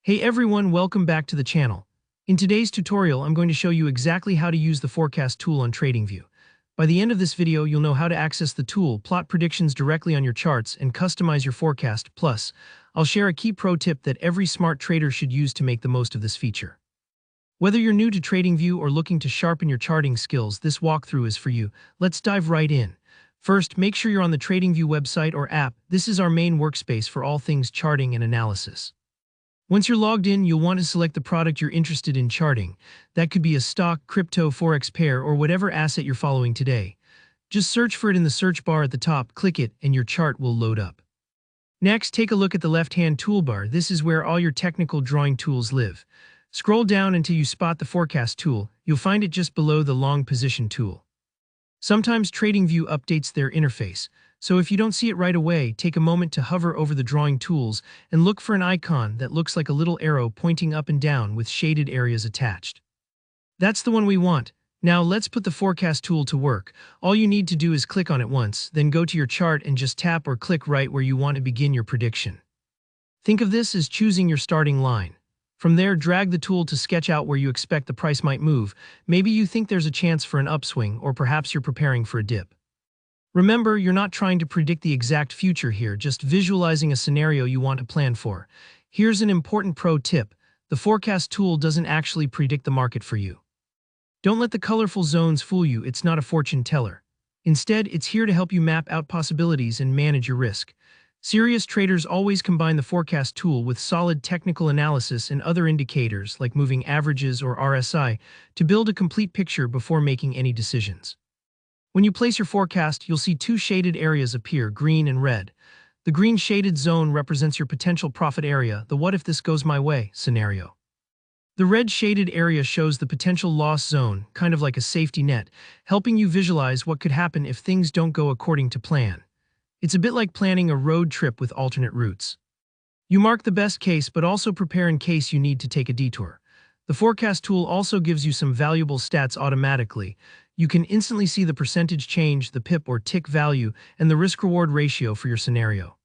Hey everyone, welcome back to the channel. In today's tutorial, I'm going to show you exactly how to use the Forecast tool on TradingView. By the end of this video, you'll know how to access the tool, plot predictions directly on your charts, and customize your forecast. Plus, I'll share a key pro tip that every smart trader should use to make the most of this feature. Whether you're new to TradingView or looking to sharpen your charting skills, this walkthrough is for you. Let's dive right in. First, make sure you're on the TradingView website or app. This is our main workspace for all things charting and analysis. Once you're logged in, you'll want to select the product you're interested in charting. That could be a stock, crypto, forex pair, or whatever asset you're following today. Just search for it in the search bar at the top, click it, and your chart will load up. Next, take a look at the left-hand toolbar. This is where all your technical drawing tools live. Scroll down until you spot the Forecast tool. You'll find it just below the Long Position tool. Sometimes TradingView updates their interface, so if you don't see it right away, take a moment to hover over the drawing tools and look for an icon that looks like a little arrow pointing up and down with shaded areas attached. That's the one we want. Now let's put the Forecast tool to work. All you need to do is click on it once, then go to your chart and just tap or click right where you want to begin your prediction. Think of this as choosing your starting line. From there, drag the tool to sketch out where you expect the price might move. Maybe you think there's a chance for an upswing, or perhaps you're preparing for a dip. Remember, you're not trying to predict the exact future here, just visualizing a scenario you want to plan for. Here's an important pro tip. The Forecast tool doesn't actually predict the market for you. Don't let the colorful zones fool you. It's not a fortune teller. Instead, it's here to help you map out possibilities and manage your risk. Serious traders always combine the Forecast tool with solid technical analysis and other indicators like moving averages or RSI to build a complete picture before making any decisions. When you place your forecast, you'll see two shaded areas appear, green and red. The green shaded zone represents your potential profit area, the "what if this goes my way" scenario. The red shaded area shows the potential loss zone, kind of like a safety net, helping you visualize what could happen if things don't go according to plan. It's a bit like planning a road trip with alternate routes. You mark the best case, but also prepare in case you need to take a detour. The Forecast tool also gives you some valuable stats automatically. You can instantly see the percentage change, the pip or tick value, and the risk-reward ratio for your scenario.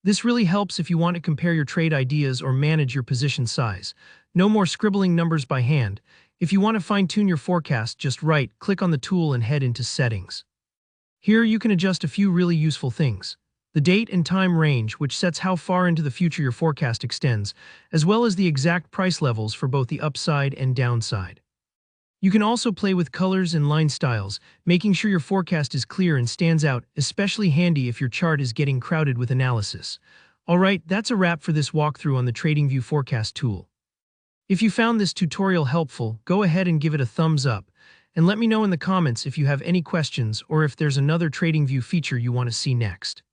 This really helps if you want to compare your trade ideas or manage your position size. No more scribbling numbers by hand. If you want to fine-tune your forecast, just right-click on the tool and head into Settings. Here you can adjust a few really useful things. The date and time range, which sets how far into the future your forecast extends, as well as the exact price levels for both the upside and downside. You can also play with colors and line styles, making sure your forecast is clear and stands out, especially handy if your chart is getting crowded with analysis. Alright, that's a wrap for this walkthrough on the TradingView Forecast tool. If you found this tutorial helpful, go ahead and give it a thumbs up, and let me know in the comments if you have any questions or if there's another TradingView feature you want to see next.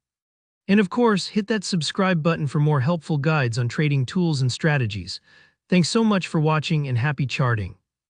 And of course, hit that subscribe button for more helpful guides on trading tools and strategies. Thanks so much for watching and happy charting.